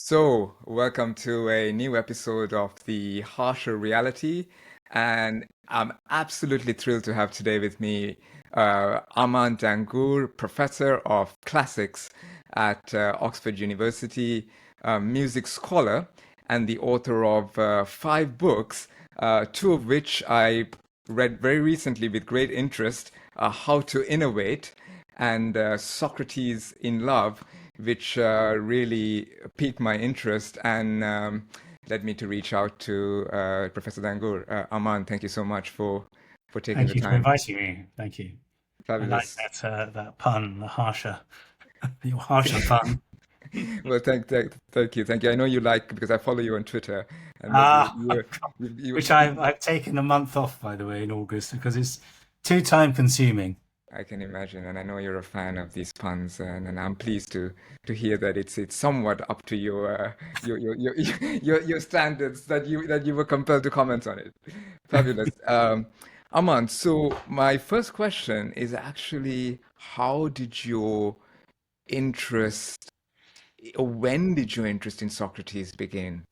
So, welcome to a new episode of The Harsher Reality. And I'm absolutely thrilled to have today with me Armand Dangoor, Professor of Classics at Oxford University, music scholar, and the author of five books, two of which I read very recently with great interest, How to Innovate and Socrates in Love, which really piqued my interest and led me to reach out to Professor Dangoor. Aman, thank you so much for taking Thank the you for time. inviting me. Thank you. I like Fabulous. that pun, the harsher, your harsher pun. Well, thank you. I know you like because I follow you on Twitter, and that Ah, which you I've taken a month off, by the way, in August because it's too time consuming. I can imagine, and I know you're a fan of these puns, and I'm pleased to hear that it's somewhat up to your standards that you were compelled to comment on it. Fabulous. Aman, so my first question is actually, how did your interest, or when did your interest in Socrates begin?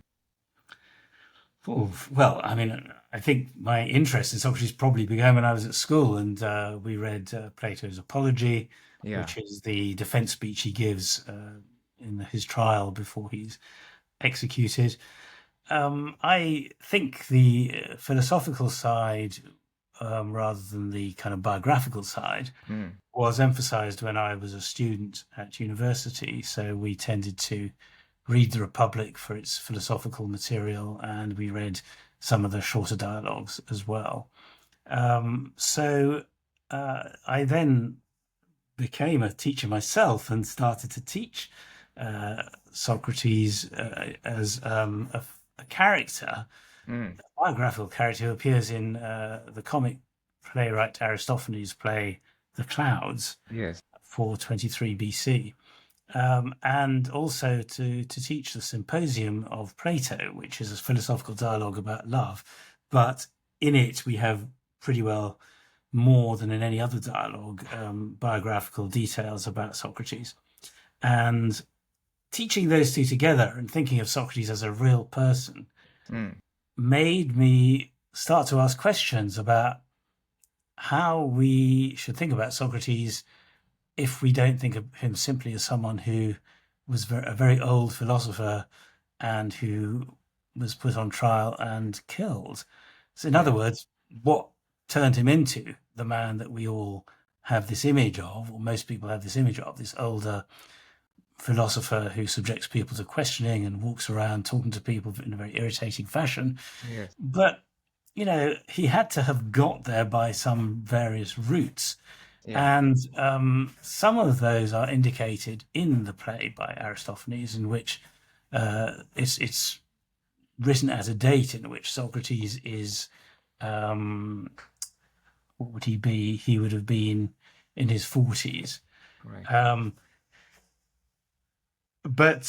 Oh, well, I mean, I think my interest in Socrates probably began when I was at school, and we read Plato's Apology, Yeah. which is the defense speech he gives in his trial before he's executed. I think the philosophical side, rather than the kind of biographical side, Hmm. was emphasized when I was a student at university. So we tended to read the Republic for its philosophical material, and we read some of the shorter dialogues as well. I then became a teacher myself and started to teach Socrates as a character, Hmm. a biographical character who appears in the comic playwright Aristophanes' play The Clouds, Yes. 423 BC, and also to teach the Symposium of Plato, which is a philosophical dialogue about love. But in it, we have pretty well more than in any other dialogue, biographical details about Socrates. And teaching those two together and thinking of Socrates as a real person Hmm. made me start to ask questions about how we should think about Socrates if we don't think of him simply as someone who was a very old philosopher and who was put on trial and killed. So, in other Yeah. words, what turned him into the man that we all have this image of, or most people have this image of, this older philosopher who subjects people to questioning and walks around talking to people in a very irritating fashion. Yes. But, he had to have got there by some various routes. Yeah. And some of those are indicated in the play by Aristophanes, in which it's written at a date in which Socrates is, um, what would he be? He would have been in his 40s. Right. Um, but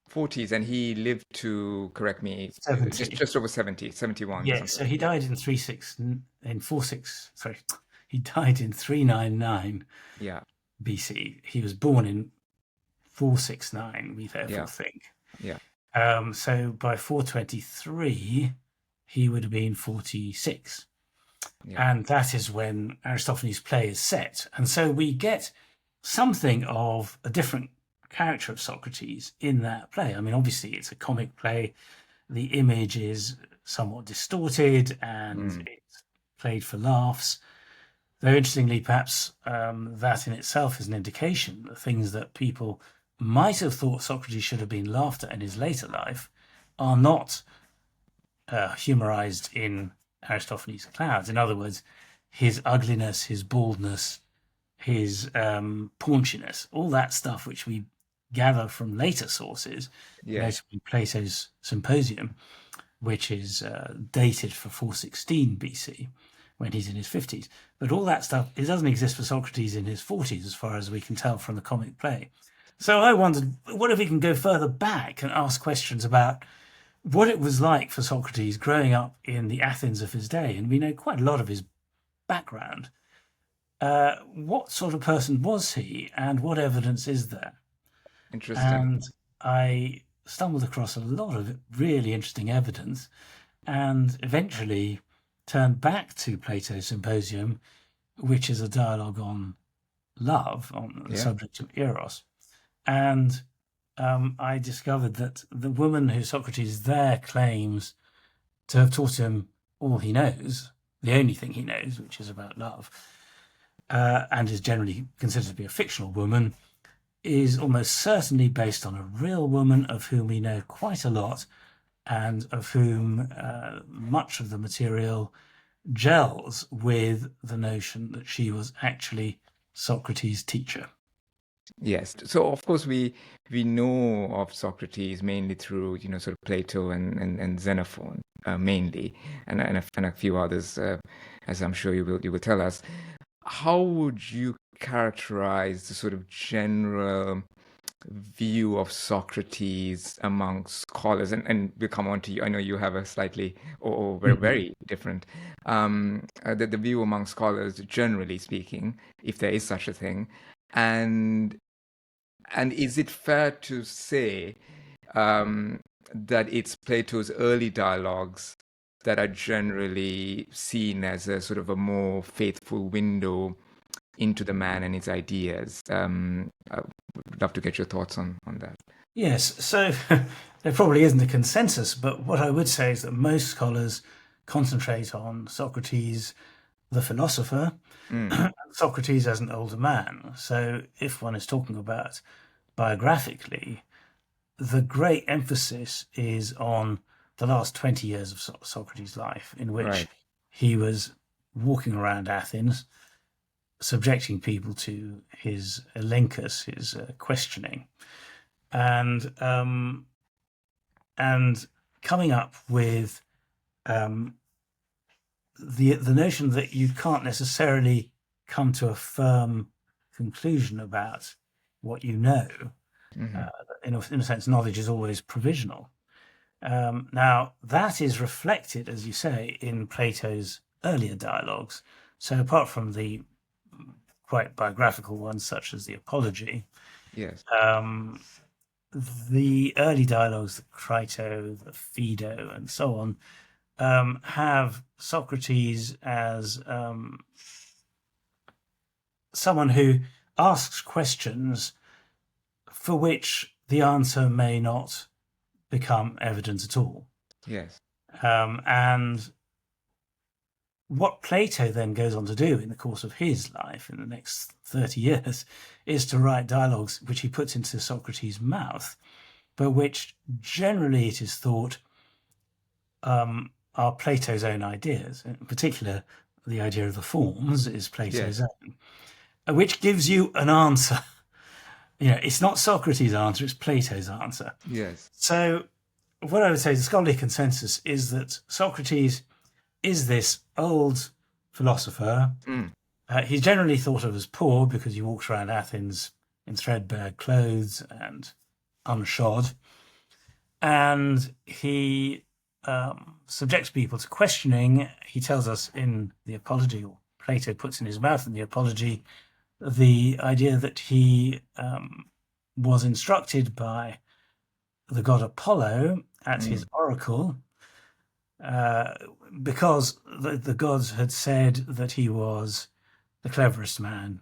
40s, and he lived to, correct me, just 70. just over 70, 71, Yeah, something so like he that. died in 36, in 46, sorry, he died in 399 Yeah, BC. He was born in 469, we therefore yeah, think. yeah, So by 423, he would have been 46. yeah, And that is when Aristophanes' play is set. And so we get something of a different character of Socrates in that play. I mean, obviously, it's a comic play. The image is somewhat distorted and mm, it's played for laughs. Though, interestingly, perhaps that in itself is an indication that things that people might have thought Socrates should have been laughed at in his later life are not humorized in Aristophanes' Clouds. In other words, his ugliness, his baldness, his paunchiness, all that stuff which we gather from later sources, yes, notably Plato's Symposium, which is dated for 416 BC, when he's in his 50s. But all that stuff, it doesn't exist for Socrates in his 40s, as far as we can tell from the comic play. So I wondered, what if we can go further back and ask questions about what it was like for Socrates growing up in the Athens of his day? And we know quite a lot of his background. What sort of person was he, and what evidence is there? interesting. And I stumbled across a lot of really interesting evidence and eventually turned back to Plato's Symposium, which is a dialogue on love, on the subject of eros. And I discovered that the woman who Socrates there claims to have taught him all he knows, the only thing he knows, which is about love, and is generally considered to be a fictional woman, is almost certainly based on a real woman of whom we know quite a lot, and of whom much of the material gels with the notion that she was actually Socrates' teacher. Yes. So of course we know of Socrates mainly through sort of Plato and Xenophon mainly, and a few others, as I'm sure you will tell us. How would you characterize the sort of general view of Socrates among scholars? And we'll come on to you. I know you have a slightly or very different the view among scholars, generally speaking, if there is such a thing. And is it fair to say that it's Plato's early dialogues that are generally seen as a sort of a more faithful window into the man and his ideas? I would love to get your thoughts on that. Yes, so there probably isn't a consensus, but what I would say is that most scholars concentrate on Socrates, the philosopher, Socrates as an older man. So if one is talking about biographically, the great emphasis is on the last 20 years of Socrates' life, in which he was walking around Athens, subjecting people to his elenchus, his questioning, and coming up with the notion that you can't necessarily come to a firm conclusion about what you know. In a sense, knowledge is always provisional. Now, that is reflected, as you say, in Plato's earlier dialogues. So apart from the quite biographical ones, such as the Apology, the early dialogues, the Crito, the Phaedo, and so on, have Socrates as someone who asks questions for which the answer may not become evident at all. Yes. And what Plato then goes on to do in the course of his life, in the next 30 years, is to write dialogues which he puts into Socrates' mouth, but which generally it is thought are Plato's own ideas. In particular, the idea of the forms is Plato's own, which gives you an answer. It's not Socrates' answer, it's Plato's answer. Yes. So what I would say, the scholarly consensus is that Socrates is this old philosopher. He's generally thought of as poor because he walks around Athens in threadbare clothes and unshod. And he subjects people to questioning. He tells us in the Apology, or Plato puts in his mouth in the Apology, the idea that he was instructed by the god Apollo at his oracle, because the gods had said that he was the cleverest man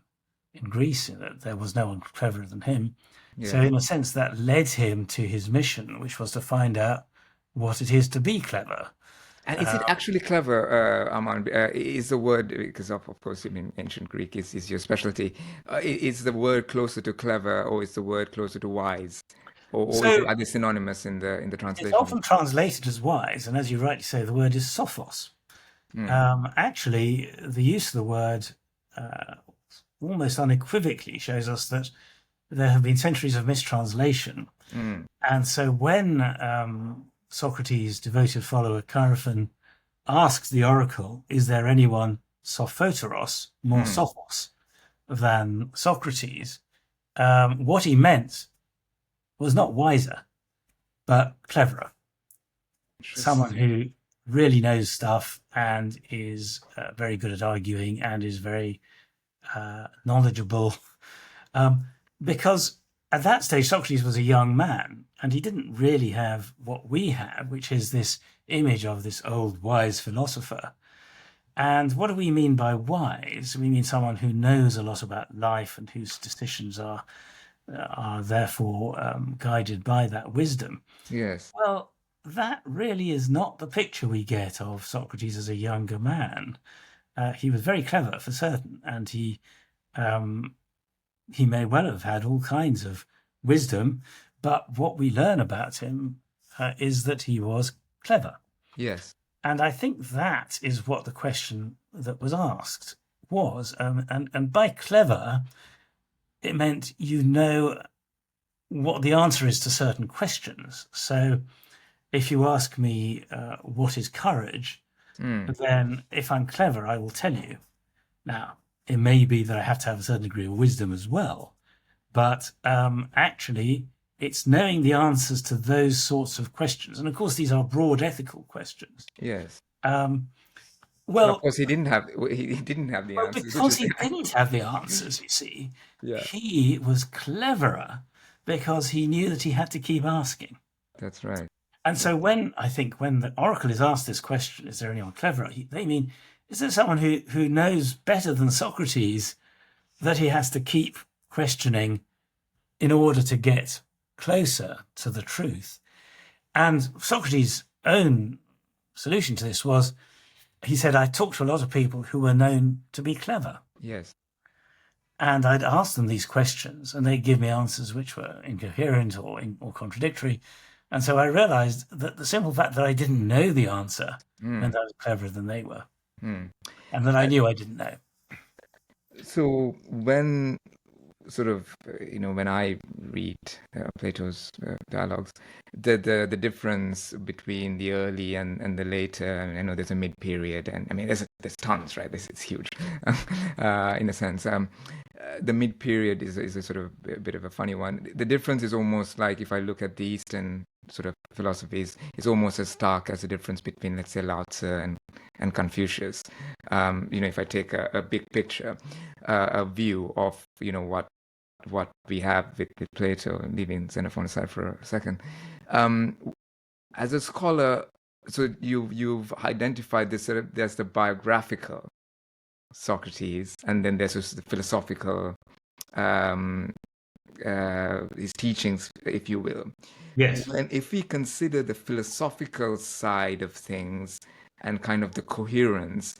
in Greece, that there was no one cleverer than him. So in a sense, that led him to his mission, which was to find out what it is to be clever. And is it actually clever, Armand? Is the word, because of course, ancient Greek is your specialty, is the word closer to clever, or is the word closer to wise? Or are they synonymous in the translation? It's often translated as wise, and as you rightly say, the word is sophos. Actually, the use of the word almost unequivocally shows us that there have been centuries of mistranslation. And so when Socrates' devoted follower Chaerephon asks the oracle, is there anyone sophoteros, more sophos, than Socrates? What he meant was not wiser, but cleverer. Someone who really knows stuff and is very good at arguing and is very knowledgeable. Because at that stage, Socrates was a young man, and he didn't really have what we have, which is this image of this old wise philosopher. And what do we mean by wise? We mean someone who knows a lot about life and whose decisions are therefore guided by that wisdom. Yes. Well, that really is not the picture we get of Socrates as a younger man. He was very clever for certain, and he may well have had all kinds of wisdom, but what we learn about him is that he was clever. Yes. And I think that is what the question that was asked was. And by clever, it meant you know what the answer is to certain questions. So if you ask me what is courage, then if I'm clever, I will tell you. Now, it may be that I have to have a certain degree of wisdom as well, but actually it's knowing the answers to those sorts of questions. And of course, these are broad ethical questions. Yes. Well, of course, he didn't have the answers. Because he didn't have the answers, you see, Yeah. he was cleverer because he knew that he had to keep asking. That's right. And so when the oracle is asked this question, is there anyone cleverer? They mean, is there someone who knows better than Socrates that he has to keep questioning in order to get closer to the truth? And Socrates' own solution to this was, he said, I talked to a lot of people who were known to be clever. Yes. And I'd ask them these questions, and they'd give me answers which were incoherent or contradictory. And so I realized that the simple fact that I didn't know the answer meant I was cleverer than they were. And that I knew I didn't know. So when when I read Plato's dialogues, the difference between the early and the later, and I know there's a mid period, and I mean there's tons, right? It's huge in a sense. The mid period is a sort of a bit of a funny one. The difference is almost like, if I look at the Eastern sort of philosophies, it's almost as stark as the difference between, let's say, Lao Tzu and Confucius. If I take a big picture, a view of what we have with Plato, leaving Xenophon aside for a second. As a scholar, so you've identified this sort of, there's the biographical Socrates, and then there's the philosophical, his teachings, if you will. Yes. And if we consider the philosophical side of things and kind of the coherence,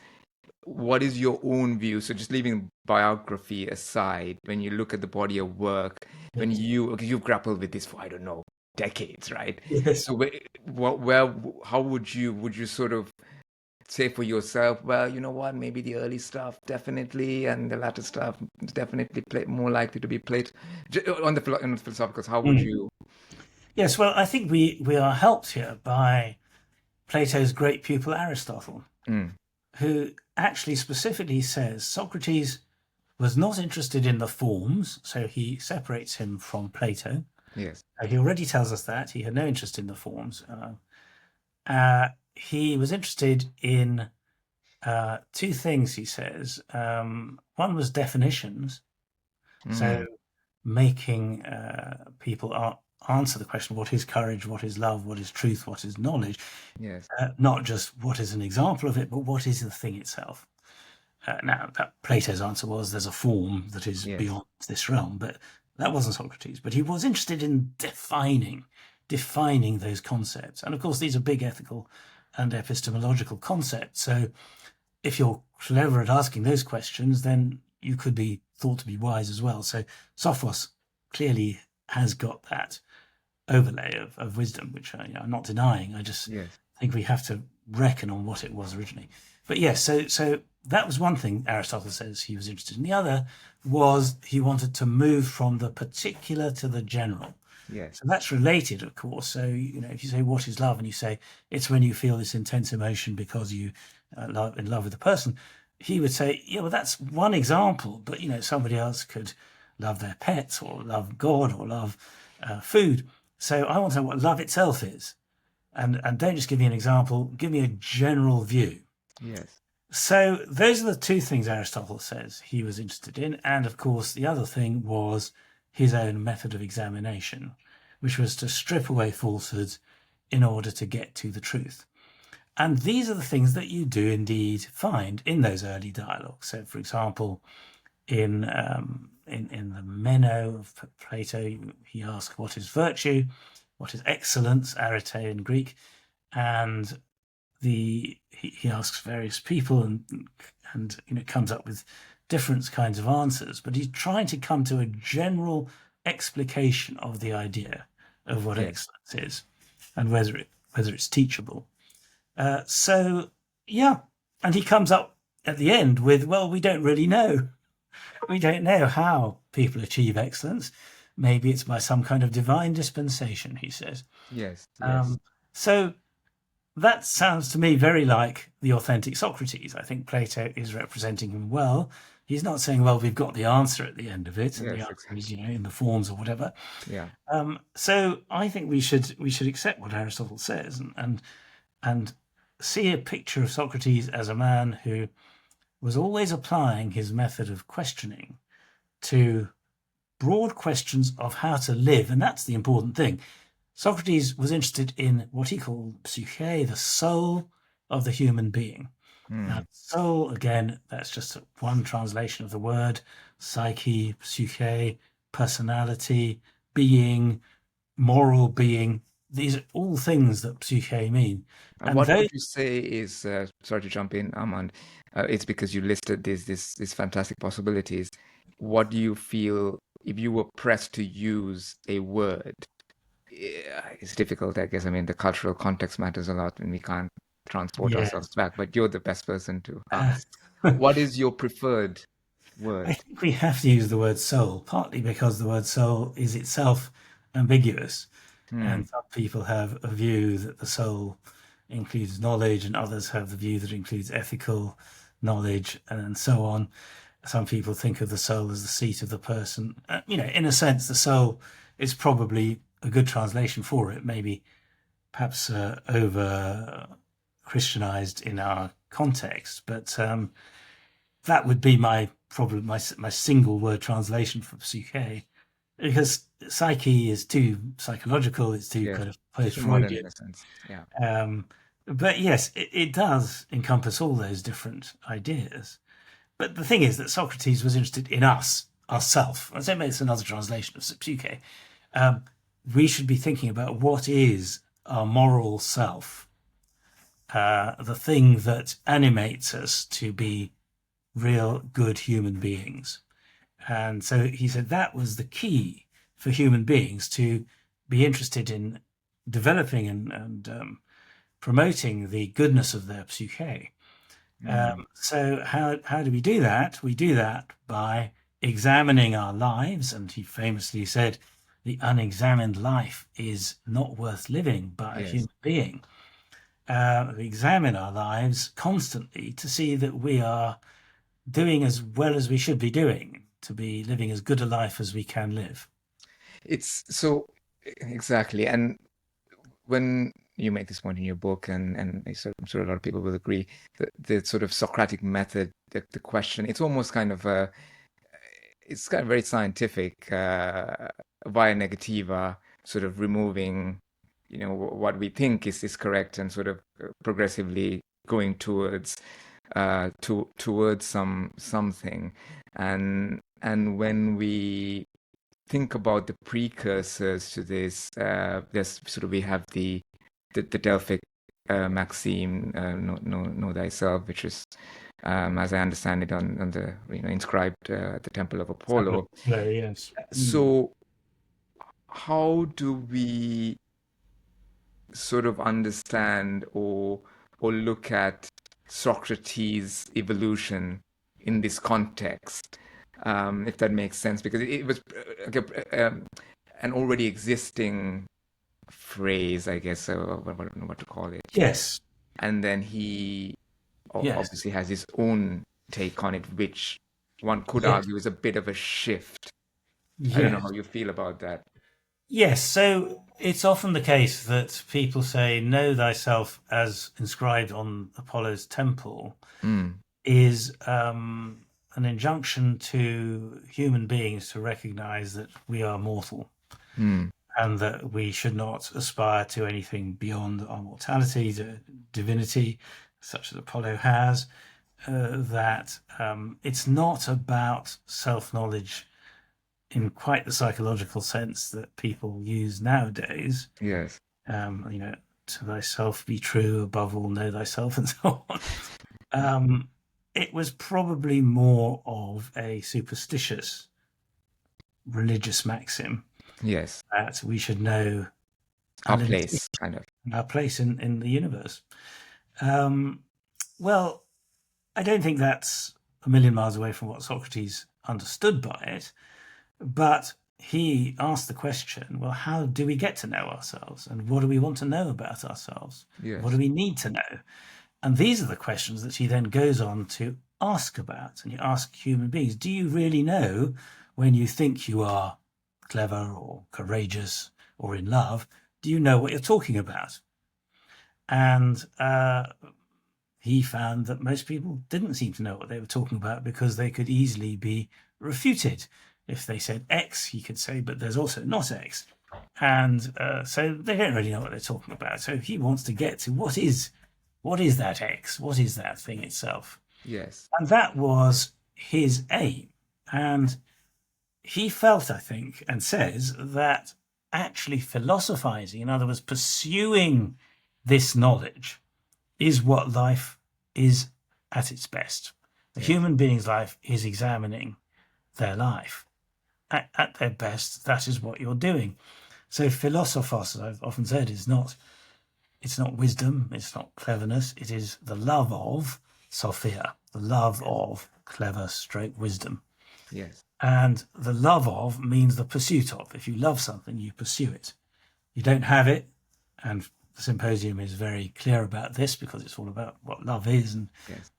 what is your own view? So just leaving biography aside, when you look at the body of work, when you've grappled with this for, I don't know, decades, right? Yes. So how would you sort of say for yourself, well, you know what, maybe the early stuff definitely, and the latter stuff definitely more likely to be played on the philosophicals? How would you? Yes, well, I think we are helped here by Plato's great pupil Aristotle, who actually specifically says Socrates was not interested in the forms, so he separates him from Plato. Yes. He already tells us that he had no interest in the forms. He was interested in two things, he says. One was definitions, so making people answer the question, what is courage, what is love, what is truth, what is knowledge? Yes. Not just what is an example of it, but what is the thing itself. Now, Plato's answer was there's a form that is beyond this realm, but that wasn't Socrates. But he was interested in defining those concepts. And of course, these are big ethical and epistemological concepts. So if you're clever at asking those questions, then you could be thought to be wise as well. So Sophos clearly has got that overlay of wisdom, which I'm not denying. I just think we have to reckon on what it was originally. But yes, so that was one thing Aristotle says he was interested in. The other was he wanted to move from the particular to the general. Yes. So that's related, of course. So, if you say, what is love? And you say, it's when you feel this intense emotion because you are in love with a person. He would say, yeah, well, that's one example. But, somebody else could love their pets or love God or love food. So I want to know what love itself is. And don't just give me an example. Give me a general view. Yes. So those are the two things Aristotle says he was interested in. And, of course, the other thing was his own method of examination, which was to strip away falsehoods in order to get to the truth. And these are the things that you do indeed find in those early dialogues. So, for example, in the Meno of Plato, he asks, what is virtue? What is excellence? Arete in Greek. And he asks various people and comes up with different kinds of answers. But he's trying to come to a general explication of the idea of what excellence is and whether it's teachable. And he comes up at the end with, well, we don't really know. We don't know how people achieve excellence. Maybe it's by some kind of divine dispensation, he says. Yes. So that sounds to me very like the authentic Socrates. I think Plato is representing him well. He's not saying, well, we've got the answer at the end of it, and the answer is, in the forms or whatever. Yeah. So I think we should accept what Aristotle says and see a picture of Socrates as a man who was always applying his method of questioning to broad questions of how to live, and that's the important thing. Socrates was interested in what he called Psychē, the soul of the human being. Now, soul, again, that's just one translation of the word. Psyche, Psychē, personality, being, moral being. These are all things that Psychē mean. And what would you say is, sorry to jump in, Armand, it's because you listed these fantastic possibilities. What do you feel if you were pressed to use a word? It's difficult, I guess. I mean, the cultural context matters a lot and we can't transport ourselves back, but you're the best person to ask. What is your preferred word? I think we have to use the word soul, partly because the word soul is itself ambiguous. And some people have a view that the soul includes knowledge, and others have the view that it includes ethical knowledge, and so on. Some people think of the soul as the seat of the person. In a sense, the soul is probably a good translation for it, maybe perhaps over Christianized in our context. But that would be my single word translation for Psychē. Because psyche is too psychological, it's too kind of post-Freudian. But yes, it does encompass all those different ideas. But the thing is that Socrates was interested in us, ourself. I say it's another translation of Psychē. We should be thinking about what is our moral self, the thing that animates us to be real good human beings. And so he said that was the key for human beings to be interested in developing and promoting the goodness of their Psychē. So how do we do that? We do that by examining our lives. And he famously said, the unexamined life is not worth living by a human being. We examine our lives constantly to see that we are doing as well as we should be doing, to be living as good a life as we can live. It's so exactly. And when you make this point in your book, and I'm sure a lot of people will agree, the sort of Socratic method, the question, it's almost kind of it's kind of very scientific, via negativa, sort of removing, what we think is correct and sort of progressively going towards something. And when we think about the precursors to this, we have the Delphic maxim, know thyself, which is, as I understand it, on the inscribed at the Temple of Apollo. Yes. So, how do we sort of understand or look at Socrates' evolution in this context, if that makes sense? Because it was an already existing phrase, I guess, I don't know what to call it. Yes. And then he obviously has his own take on it, which one could argue is a bit of a shift. Yes. I don't know how you feel about that. Yes, so it's often the case that people say, know thyself as inscribed on Apollo's temple is an injunction to human beings to recognize that we are mortal. and that we should not aspire to anything beyond our mortality, to divinity, such as Apollo has, that it's not about self-knowledge in quite the psychological sense that people use nowadays. Yes. To thyself be true, above all know thyself, and so on. It was probably more of a superstitious religious maxim. Yes. That we should know Our place, kind of. Our place in the universe. Well, I don't think that's a million miles away from what Socrates understood by it, but he asked the question, well, how do we get to know ourselves? And what do we want to know about ourselves? Yes. What do we need to know? And these are the questions that he then goes on to ask about. And you ask human beings, do you really know when you think you are clever or courageous or in love? Do you know what you're talking about? And he found that most people didn't seem to know what they were talking about, because they could easily be refuted. If they said X, he could say, but there's also not X. And so they don't really know what they're talking about. So he wants to get to what is that X? What is that thing itself? Yes. And that was his aim. And he felt, I think, and says that actually philosophizing, in other words, pursuing this knowledge, is what life is at its best. A human being's life is examining their life. At their best, that is what you're doing. So philosophos, as I've often said, it's not wisdom, it's not cleverness, it is the love of sophia, the love of clever stroke wisdom. Yes. And the love of means the pursuit of. If you love something, you pursue it. You don't have it, and the symposium is very clear about this, because it's all about what love is, and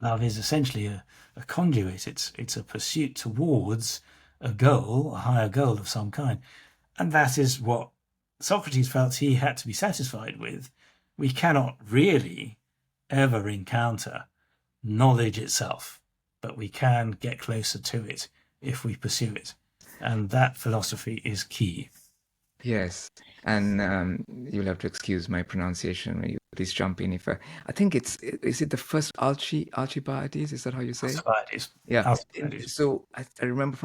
love is essentially a conduit. It's a pursuit towards a goal, a higher goal of some kind. And that is what Socrates felt he had to be satisfied with. We cannot really ever encounter knowledge itself, but we can get closer to it if we pursue it. And that philosophy is key. Yes. And you'll have to excuse my pronunciation when you please jump in. I think is it the first Alcibiades? Is that how you say? Alcibiades. Yeah. Alcibiades. So I remember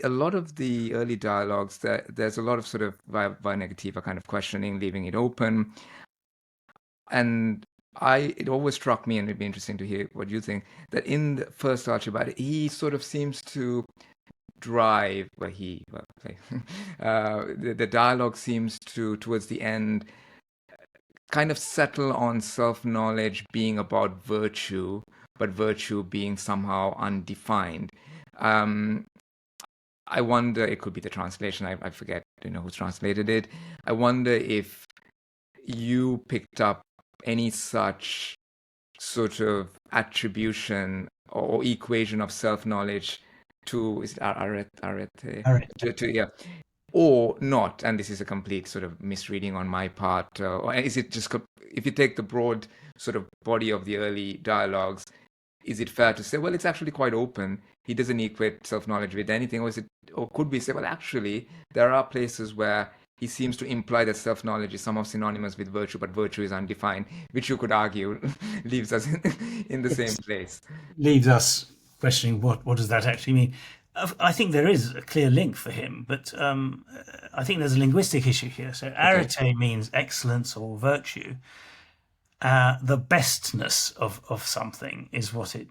a lot of the early dialogues, there's a lot of sort of via negativa kind of questioning, leaving it open. And it always struck me, and it'd be interesting to hear what you think, that in the first Alcibiades, he sort of seems to drive the dialogue seems to, towards the end, kind of settle on self-knowledge being about virtue, but virtue being somehow undefined. I wonder, it could be the translation, I forget who translated it. I wonder if you picked up any such sort of attribution or equation of self-knowledge to, is it arete? Arete. Or not, and this is a complete sort of misreading on my part, or is it just, if you take the broad sort of body of the early dialogues, is it fair to say, well, it's actually quite open, he doesn't equate self-knowledge with anything, or could we say, well, actually, there are places where he seems to imply that self-knowledge is somehow synonymous with virtue, but virtue is undefined, which you could argue leaves us in the same place. Leaves us questioning what does that actually mean. I think there is a clear link for him, but I think there's a linguistic issue here. So arete means excellence or virtue. The bestness of something is what it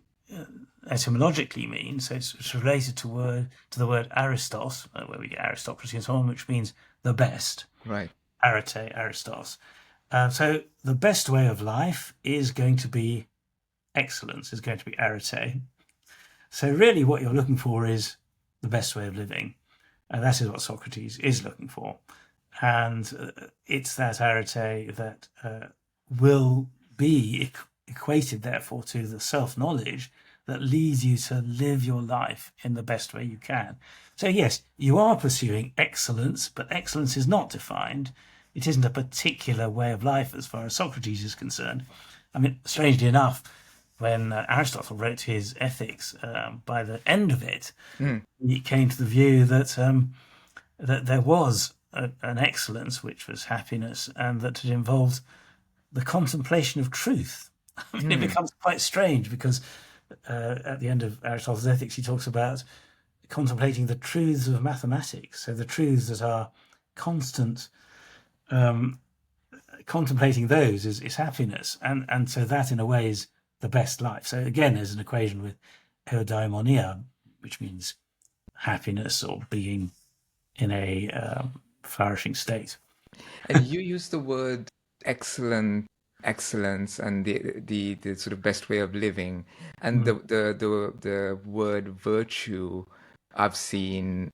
etymologically means. So it's related to the word aristos, where we get aristocracy and so on, which means the best. Right. Arete, aristos. So the best way of life is going to be excellence, is going to be arete. So really what you're looking for is the best way of living. And that is what Socrates is looking for. And it's that arete that will be equated, therefore, to the self-knowledge that leads you to live your life in the best way you can. So yes, you are pursuing excellence, but excellence is not defined. It isn't a particular way of life as far as Socrates is concerned. I mean, strangely enough, when Aristotle wrote his Ethics, by the end of it, he came to the view that that there was an excellence, which was happiness, and that it involved the contemplation of truth. I mean, it becomes quite strange because at the end of Aristotle's Ethics, he talks about contemplating the truths of mathematics. So the truths that are constant, contemplating those is happiness. And so that, in a way, is the best life. So again, there's an equation with eudaimonia, which means happiness or being in a flourishing state. And you use the word excellence, and the sort of best way of living, and the word virtue I've seen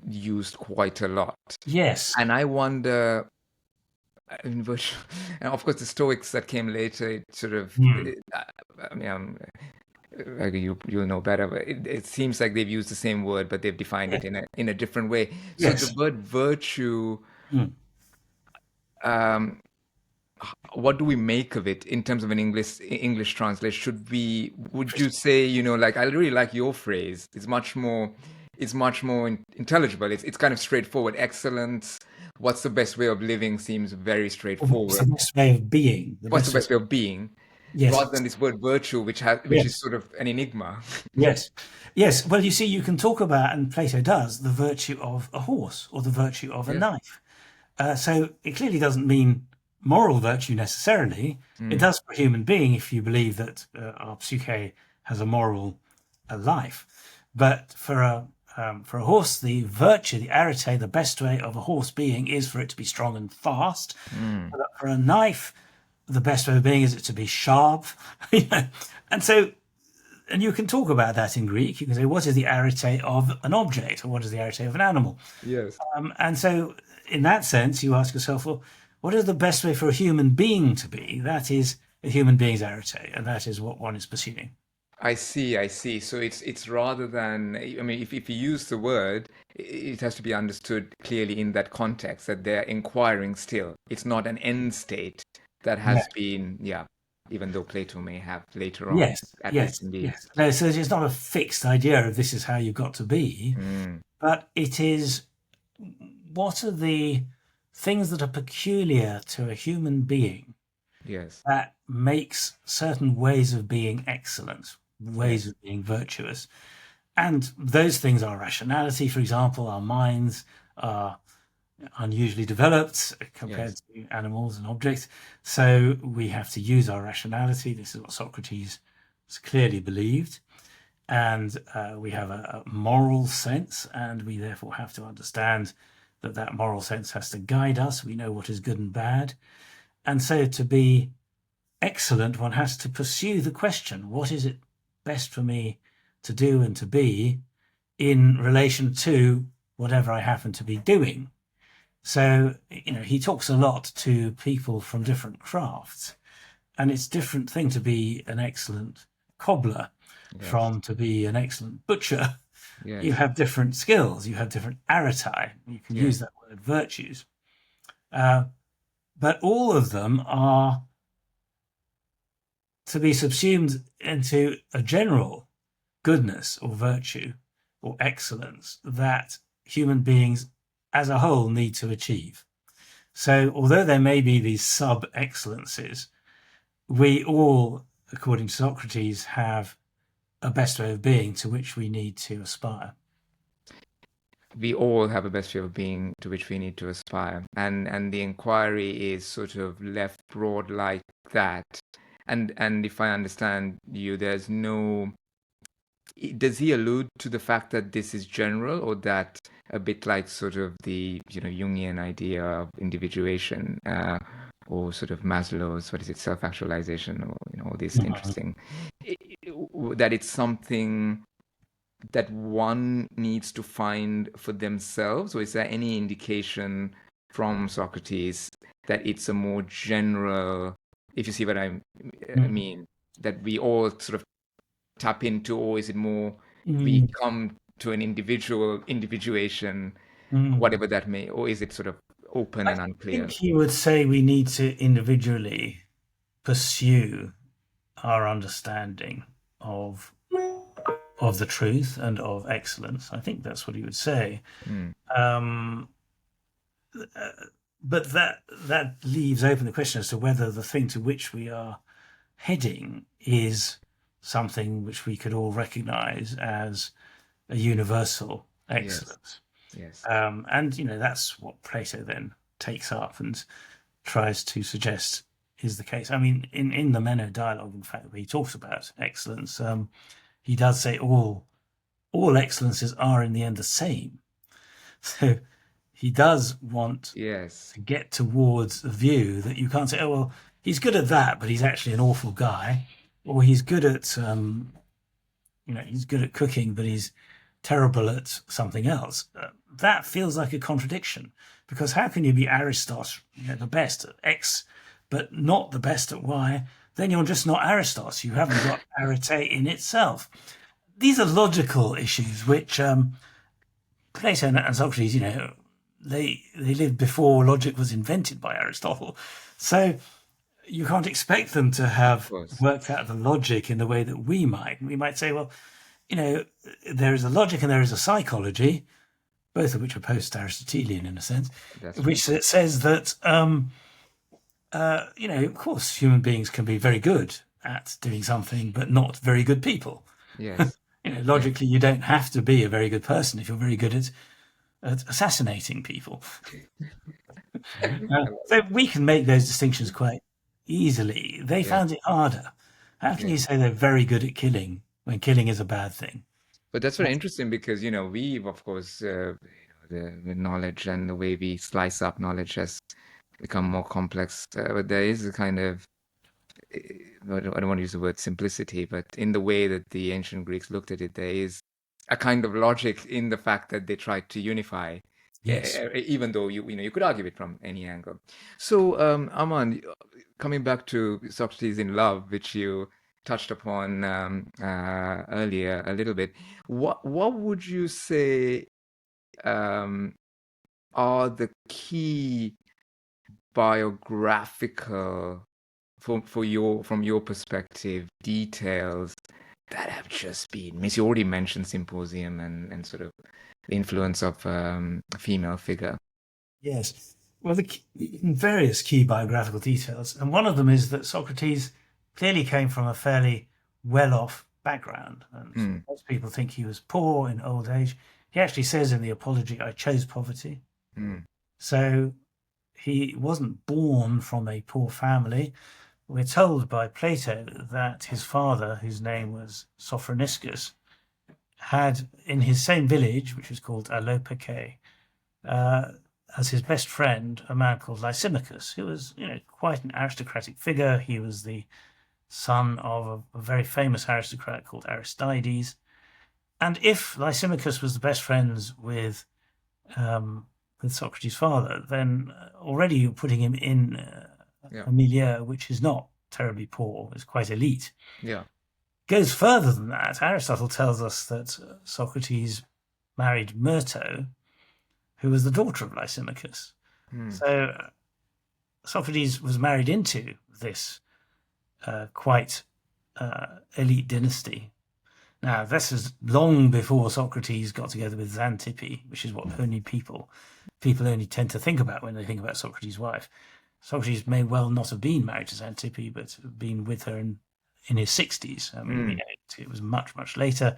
used quite a lot. Yes. And I wonder, in virtue, and of course the Stoics that came later, it sort of, I mean, you'll know better, but it seems like they've used the same word, but they've defined it in a different way. So Yes. the word virtue, what do we make of it in terms of an English translation? Would you say, like, I really like your phrase. It's much more intelligible. It's kind of straightforward. Excellence. What's the best way of living seems very straightforward. What's the best way of being? What's the best way of being? Yes. Rather than this word virtue, which is sort of an enigma. Yes. Yes. Well, you see, you can talk about, and Plato does, the virtue of a horse or the virtue of a knife. So it clearly doesn't mean moral virtue necessarily. It does for a human being if you believe that our Psychē has a moral life. But for a horse, the virtue, the arete, the best way of a horse being is for it to be strong and fast. But for a knife, the best way of being is it to be sharp. And so, and you can talk about that in Greek. You can say, what is the arete of an object, or what is the arete of an animal? Yes. And so, in that sense, you ask yourself, well, what is the best way for a human being to be? That is a human being's arete, and that is what one is pursuing. I see. So it's rather than, I mean, if you use the word, it has to be understood clearly in that context, that they're inquiring still. It's not an end state that has been, even though Plato may have later on. Yes. No, so it's not a fixed idea of this is how you've got to be, but it is, what are the things that are peculiar to a human being that makes certain ways of being excellent, ways of being virtuous. And those things are rationality, for example. Our minds are unusually developed compared to animals and objects. So we have to use our rationality. This is what Socrates clearly believed. And we have a moral sense, and we therefore have to understand that moral sense has to guide us. We know what is good and bad. And so to be excellent, one has to pursue the question, what is it best for me to do and to be in relation to whatever I happen to be doing? So, he talks a lot to people from different crafts, and it's a different thing to be an excellent cobbler from to be an excellent butcher. Yes. You have different skills, you have different arete, you can use that word, virtues. But all of them are to be subsumed into a general goodness or virtue or excellence that human beings as a whole need to achieve. So although there may be these sub-excellences, we all, according to Socrates, have a best way of being to which we need to aspire. We all have a best way of being to which we need to aspire. And the inquiry is sort of left broad like that. And if I understand you, there's no... Does he allude to the fact that this is general, or that a bit like sort of the Jungian idea of individuation, or sort of Maslow's, self-actualization, or all these interesting, that it's something that one needs to find for themselves? Or is there any indication from Socrates that it's a more general, if you see what I mean, that we all sort of tap into, or is it more we come to an individuation, whatever that may, or is it sort of open and unclear? I think he would say we need to individually pursue our understanding of the truth and of excellence. I think that's what he would say. but that leaves open the question as to whether the thing to which we are heading is something which we could all recognize as a universal excellence. Yes. And that's what Plato then takes up and tries to suggest is the case. I mean, in the Meno dialogue, in fact, where he talks about excellence, he does say all excellences are in the end the same. So he does want Yes. to get towards a view that you can't say, oh, well, he's good at that, but he's actually an awful guy, or he's good at, he's good at cooking, but he's terrible at something else. That feels like a contradiction, because how can you be Aristos, the best at X, but not the best at Y? Then you're just not Aristos. You haven't got arete in itself. These are logical issues which Plato and Socrates, they lived before logic was invented by Aristotle. So you can't expect them to have worked out the logic in the way that we might. We might say, well, there is a logic and there is a psychology, both of which are post-Aristotelian in a sense, which says that, of course, human beings can be very good at doing something, but not very good people. Yes. Logically, you don't have to be a very good person if you're very good at assassinating people. So we can make those distinctions quite easily. They found it harder. How can you say they're very good at killing when killing is a bad thing? But that's very interesting because, we've, of course, the knowledge and the way we slice up knowledge has become more complex. But there is a kind of, I don't want to use the word simplicity, but in the way that the ancient Greeks looked at it, there is a kind of logic in the fact that they tried to unify. Yes. Even though you could argue it from any angle. So, Armand, coming back to Socrates in Love, which you touched upon earlier a little bit, what would you say are the key biographical, from your perspective, details that have just been? Miss, you already mentioned symposium and sort of the influence of a female figure. Yes. Well, various key biographical details, and one of them is that Socrates clearly came from a fairly well-off background, and most people think he was poor in old age. He actually says in the Apology, "I chose poverty." So he wasn't born from a poor family. We're told by Plato that his father, whose name was Sophroniscus, had in his same village, which was called Alopace, as his best friend, a man called Lysimachus, who was, quite an aristocratic figure. He was the son of a very famous aristocrat called Aristides. And if Lysimachus was the best friends with Socrates' father, then already you're putting him in a milieu which is not terribly poor, it's quite elite. Yeah. Goes further than that. Aristotle tells us that Socrates married Myrto, who was the daughter of Lysimachus. So Socrates was married into this quite elite dynasty. Now, this is long before Socrates got together with Xantippe, which is what only people only tend to think about when they think about Socrates' wife. Socrates may well not have been married to Xantippe, but been with her in his 60s. I mean, it was much, much later.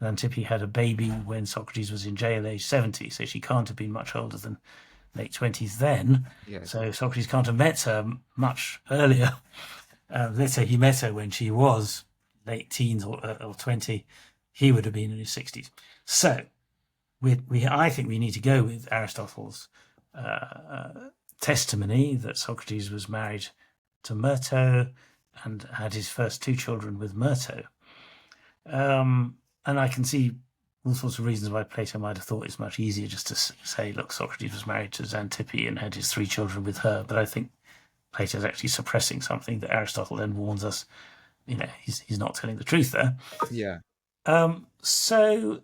Xantippe had a baby when Socrates was in jail, age 70, so she can't have been much older than late 20s then. Yes. So Socrates can't have met her much earlier. Let's say he met her when she was late teens or 20. He would have been in his 60s. So I think we need to go with Aristotle's testimony that Socrates was married to Myrto and had his first two children with Myrto. And I can see all sorts of reasons why Plato might have thought it's much easier just to say, look, Socrates was married to Xantippe and had his three children with her. But I think Plato's actually suppressing something that Aristotle then warns us, he's not telling the truth there. Yeah. So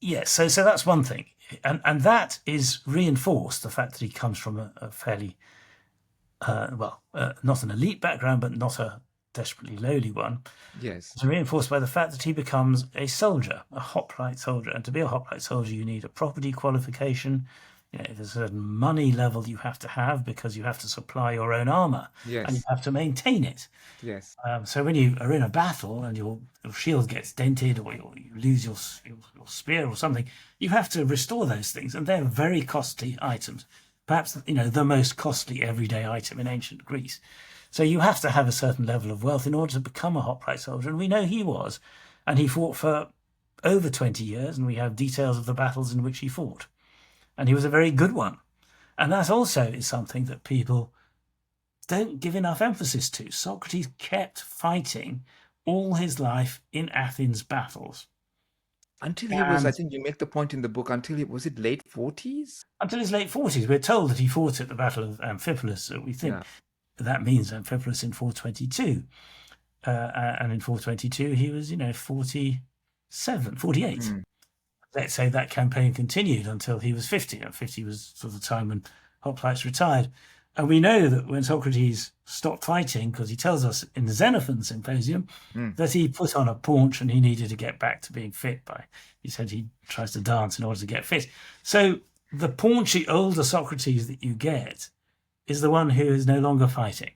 that's one thing. And that is reinforced, the fact that he comes from a fairly, not an elite background, but not a desperately lowly one. Yes. It's reinforced by the fact that he becomes a soldier, a hoplite soldier. And to be a hoplite soldier, you need a property qualification. There's a certain money level you have to have because you have to supply your own armor and you Yes. have to maintain it. Yes. So when you are in a battle and your shield gets dented or you lose your spear or something, you have to restore those things, and they're very costly items. Perhaps the most costly everyday item in ancient Greece. So you have to have a certain level of wealth in order to become a hoplite soldier, and we know he was, and he fought for over 20 years, and we have details of the battles in which he fought, and he was a very good one. And that also is something that people don't give enough emphasis to. Socrates kept fighting all his life in Athens battles. Until he was, I think you make the point in the book, was it late 40s? Until his late 40s. We're told that he fought at the Battle of Amphipolis, so we think that means Amphipolis in 422. And in 422, he was, 47, 48. Mm. Let's say that campaign continued until he was 50. And 50 was sort of the time when hoplites retired. And we know that when Socrates stopped fighting, because he tells us in the Xenophon Symposium that he put on a paunch and he needed to get back to being fit. He said he tries to dance in order to get fit. So the paunchy older Socrates that you get is the one who is no longer fighting,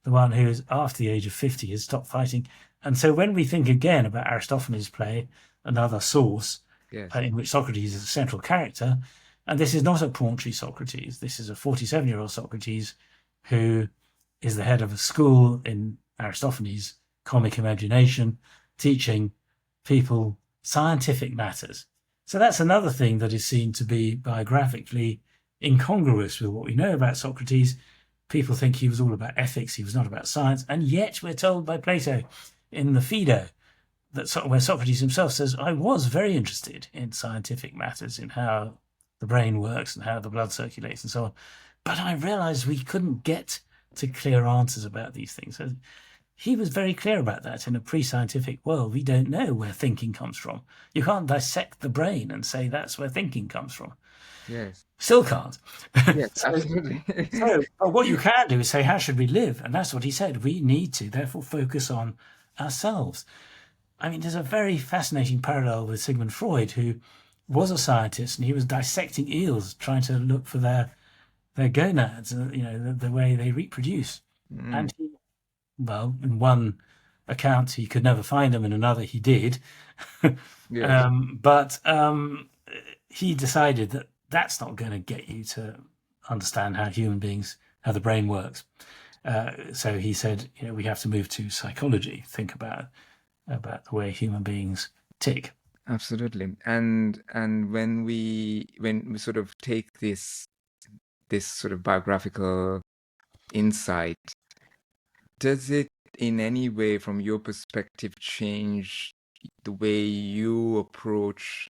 the one who is after the age of 50 has stopped fighting. And so when we think again about Aristophanes' play, another source in which Socrates is a central character, and this is not a paunchy Socrates. This is a 47-year-old Socrates who is the head of a school in Aristophanes' comic imagination, teaching people scientific matters. So that's another thing that is seen to be biographically incongruous with what we know about Socrates. People think he was all about ethics, he was not about science, and yet we're told by Plato in the Phaedo that where Socrates himself says, I was very interested in scientific matters, in how the brain works and how the blood circulates and so on. But I realized we couldn't get to clear answers about these things. So he was very clear about that. In a pre-scientific world, we don't know where thinking comes from. You can't dissect the brain and say that's where thinking comes from. Yes. Still can't. Yes, absolutely. But what you can do is say, how should we live? And that's what he said. We need to, therefore, focus on ourselves. I mean, there's a very fascinating parallel with Sigmund Freud, who was a scientist, and he was dissecting eels, trying to look for their gonads, the way they reproduce. And in one account he could never find them, in another he did. But he decided that that's not going to get you to understand how the brain works. So he said, we have to move to psychology, think about the way human beings tick. Absolutely. And when we sort of take this sort of biographical insight, does it in any way, from your perspective, change the way you approach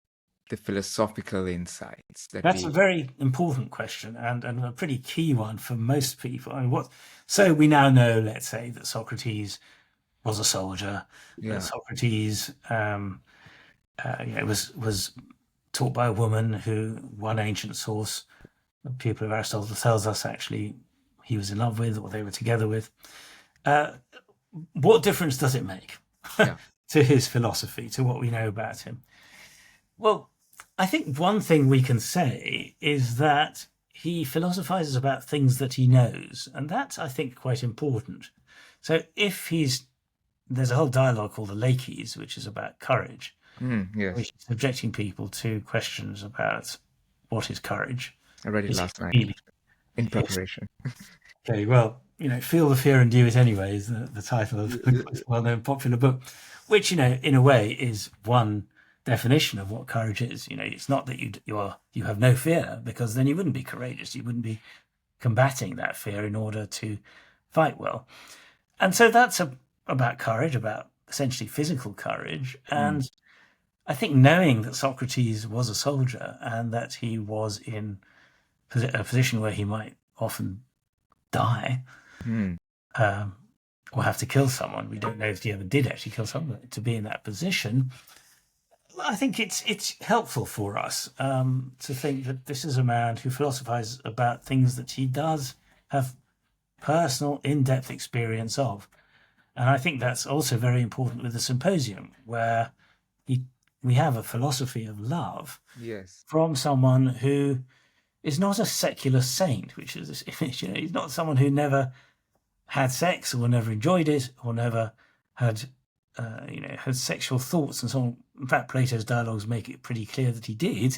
the philosophical insights? That's a very important question, and a pretty key one for most people. I mean, so we now know, let's say, that Socrates was a soldier, that Socrates was taught by a woman who, one ancient source, the pupil of Aristotle, tells us actually he was in love with, or they were together with. What difference does it make to his philosophy, to what we know about him? Well, I think one thing we can say is that he philosophizes about things that he knows, and that's, I think, quite important. So there's a whole dialogue called the Laches, which is about courage, which is subjecting people to questions about what is courage. I read it last night in preparation. Okay, well, Feel the Fear and Do It Anyway is the title of a well-known popular book, which, in a way is one definition of what courage is. It's not that you have no fear, because then you wouldn't be courageous. You wouldn't be combating that fear in order to fight well. And so that's about courage, about essentially physical courage. And I think knowing that Socrates was a soldier and that he was in a position where he might often die or have to kill someone, we don't know if he ever did actually kill someone, to be in that position, I think it's helpful for us to think that this is a man who philosophizes about things that he does have personal, in-depth experience of. And I think that's also very important with the Symposium, where we have a philosophy of love from someone who is not a secular saint, which is this image. He's not someone who never had sex or never enjoyed it or never had, had sexual thoughts and so on. In fact, Plato's dialogues make it pretty clear that he did.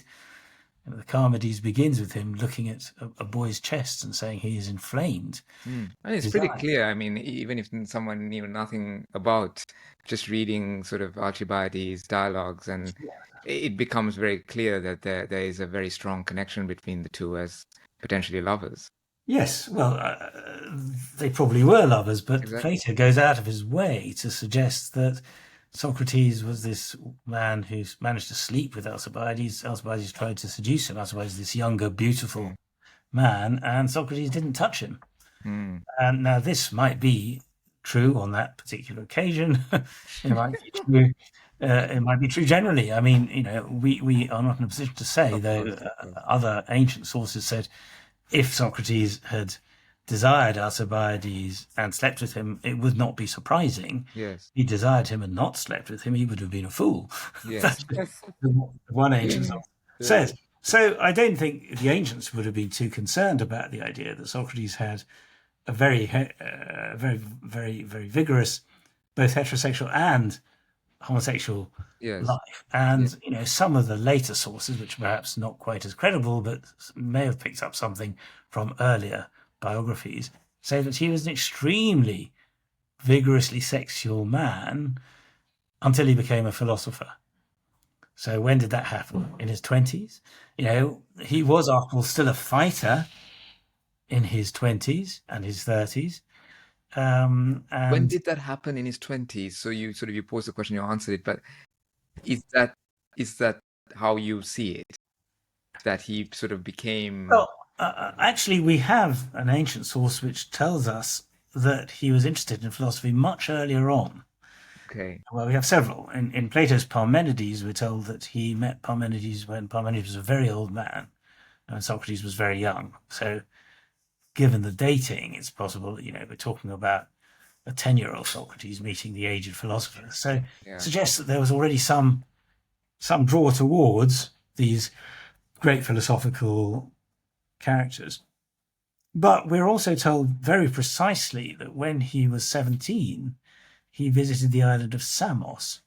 The Charmides begins with him looking at a boy's chest and saying he is inflamed. And it's pretty clear. I mean, even if someone knew nothing about just reading sort of Alcibiades' dialogues, and it becomes very clear that there is a very strong connection between the two as potentially lovers. Yes, well, they probably were lovers, but Exactly. Plato goes out of his way to suggest that Socrates was this man who managed to sleep with Alcibiades. Alcibiades tried to seduce him. Alcibiades, this younger, beautiful man, and Socrates didn't touch him. And now this might be true on that particular occasion. It might be true. It might be true generally. I mean, we are not in a position to say, though. Other ancient sources said if Socrates had desired Alcibiades and slept with him, it would not be surprising. Yes. He desired him and not slept with him, he would have been a fool. Yes. That's what one ancient source says. So I don't think the ancients would have been too concerned about the idea that Socrates had a very, very, very, very vigorous, both heterosexual and homosexual life. And some of the later sources, which are perhaps not quite as credible, but may have picked up something from earlier biographies, say that he was an extremely vigorously sexual man until he became a philosopher. So when did that happen? In his 20s? He was, after all, still a fighter in his 20s and his 30s. And when did that happen in his 20s? So you posed the question, you answered it, but is that how you see it? That he sort of became... Well, actually, we have an ancient source which tells us that he was interested in philosophy much earlier on. Okay. Well, we have several. In Plato's Parmenides, we're told that he met Parmenides when Parmenides was a very old man and Socrates was very young. So given the dating, it's possible that, we're talking about a 10-year-old Socrates meeting the aged philosopher. So it suggests that there was already some draw towards these great philosophical characters. But we're also told very precisely that when he was 17, he visited the island of Samos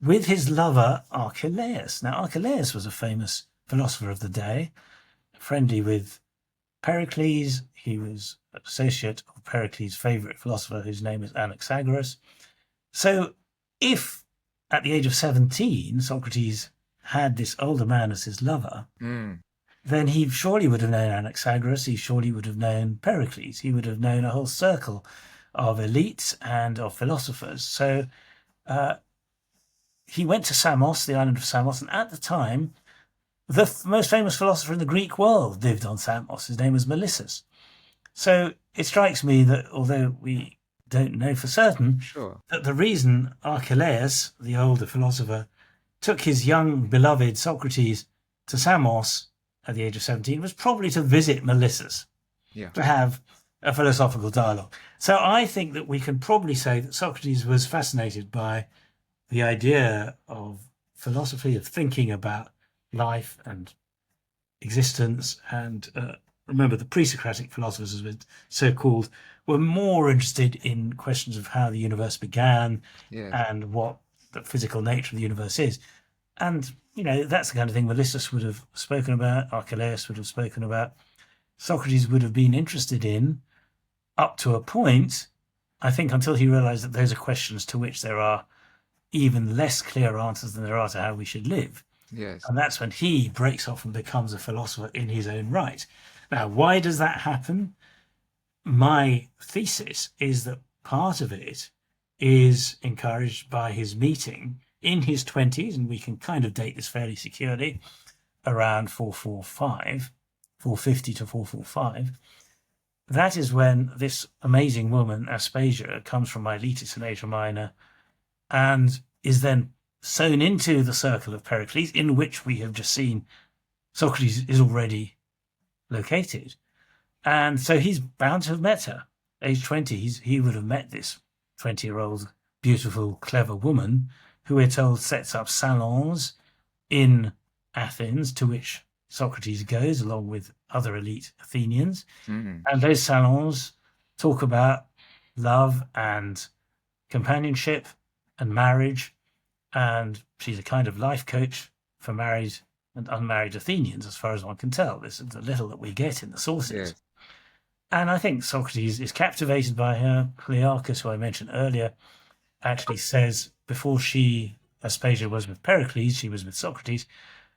with his lover Archelaus. Now, Archelaus was a famous philosopher of the day, friendly with Pericles. He was an associate of Pericles' favourite philosopher, whose name is Anaxagoras. So if at the age of 17, Socrates had this older man as his lover, then he surely would have known Anaxagoras, he surely would have known Pericles, he would have known a whole circle of elites and of philosophers. So he went to Samos, the island of Samos, and at the time, the most famous philosopher in the Greek world lived on Samos. His name was Melissus. So it strikes me that, although we don't know for certain, that the reason Archelaus, the older philosopher, took his young beloved Socrates to Samos at the age of 17 was probably to visit Melissus, to have a philosophical dialogue. So I think that we can probably say that Socrates was fascinated by the idea of philosophy, of thinking about life and existence. And remember, the pre-Socratic philosophers, as we're so called, were more interested in questions of how the universe began and what the physical nature of the universe is. And, that's the kind of thing Melissus would have spoken about, Archelaus would have spoken about, Socrates would have been interested in up to a point, I think, until he realized that those are questions to which there are even less clear answers than there are to how we should live. Yes. And that's when he breaks off and becomes a philosopher in his own right. Now, why does that happen? My thesis is that part of it is encouraged by his meeting in his 20s, and we can kind of date this fairly securely, around 450 to 445. That is when this amazing woman, Aspasia, comes from Miletus in Asia Minor and is then sewn into the circle of Pericles, in which we have just seen Socrates is already located. And so he's bound to have met her. Age 20, he would have met this 20-year-old, beautiful, clever woman who, we're told, sets up salons in Athens, to which Socrates goes, along with other elite Athenians. Mm. And those salons talk about love and companionship and marriage. And she's a kind of life coach for married and unmarried Athenians, as far as one can tell. This is the little that we get in the sources. Yes. And I think Socrates is captivated by her. Clearchus, who I mentioned earlier, actually says before Aspasia was with Pericles, she was with Socrates,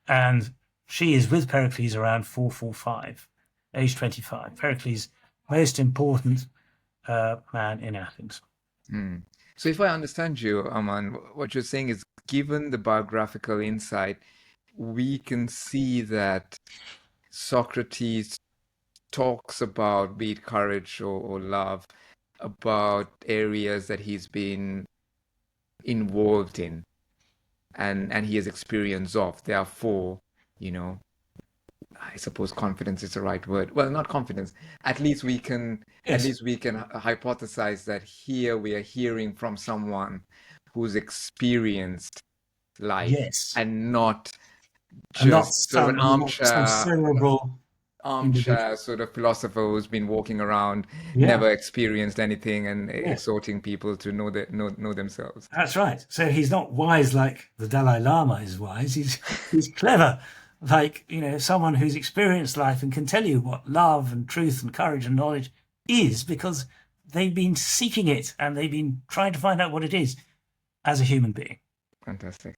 and she is with Pericles around 445, age 25. Pericles, most important man in Athens. Mm. So if I understand you, Armand, what you're saying is, given the biographical insight, we can see that Socrates talks about, be it courage or love, about areas that he's been involved in and he has experience of. Therefore, I suppose confidence is the right word. Well, not confidence. At least we can hypothesize that here we are hearing from someone who's experienced life, yes, and not and not just sort of an some cerebral armchair sort of philosopher who's been walking around, Yeah. never experienced anything, and exhorting people to know themselves. That's right. So he's not wise like the Dalai Lama is wise. He's clever, like someone who's experienced life and can tell you what love and truth and courage and knowledge is, because they've been seeking it and they've been trying to find out what it is as a human being. Fantastic.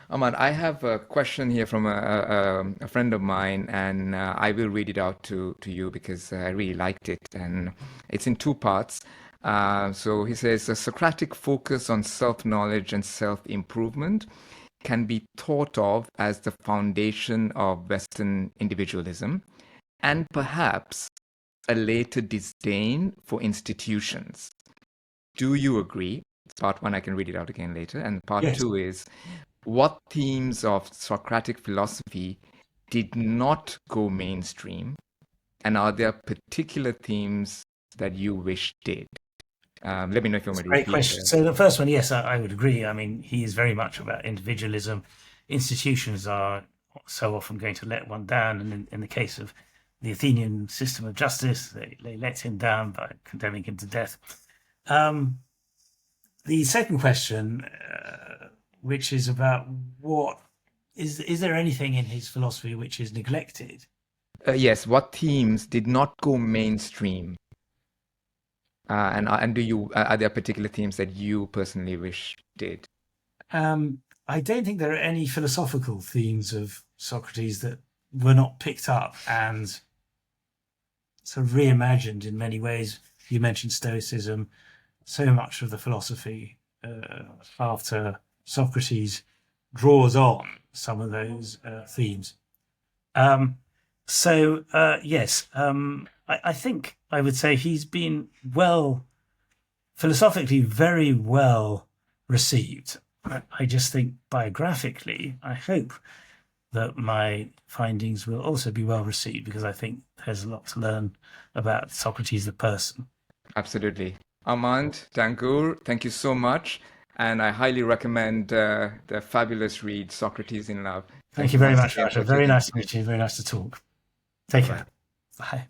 Armand, I have a question here from a friend of mine, and I will read it out to you because I really liked it, and it's in two parts. So he says, a Socratic focus on self-knowledge and self-improvement can be thought of as the foundation of Western individualism, and perhaps a later disdain for institutions. Do you agree? It's part one. I can read it out again later. And part two is, what themes of Socratic philosophy did not go mainstream? And are there particular themes that you wish did? Let me know if you want me to repeat. Great question. So the first one, yes, I would agree. I mean, he is very much about individualism. Institutions are so often going to let one down. And in the case of the Athenian system of justice, they let him down by condemning him to death. The second question, which is about what is there anything in his philosophy which is neglected? Yes. What themes did not go mainstream? And are there particular themes that you personally wish did? I don't think there are any philosophical themes of Socrates that were not picked up and sort of reimagined in many ways. You mentioned Stoicism. So much of the philosophy after Socrates draws on some of those themes. Yes, I think I would say he's been philosophically very well received. I just think biographically, I hope that my findings will also be well received, because I think there's a lot to learn about Socrates the person. Absolutely. Armand, Dangoor, thank you so much. And I highly recommend the fabulous read, Socrates in Love. Thank you very much, Roger. Very nice to meet you. Very nice to talk. Take care. Bye.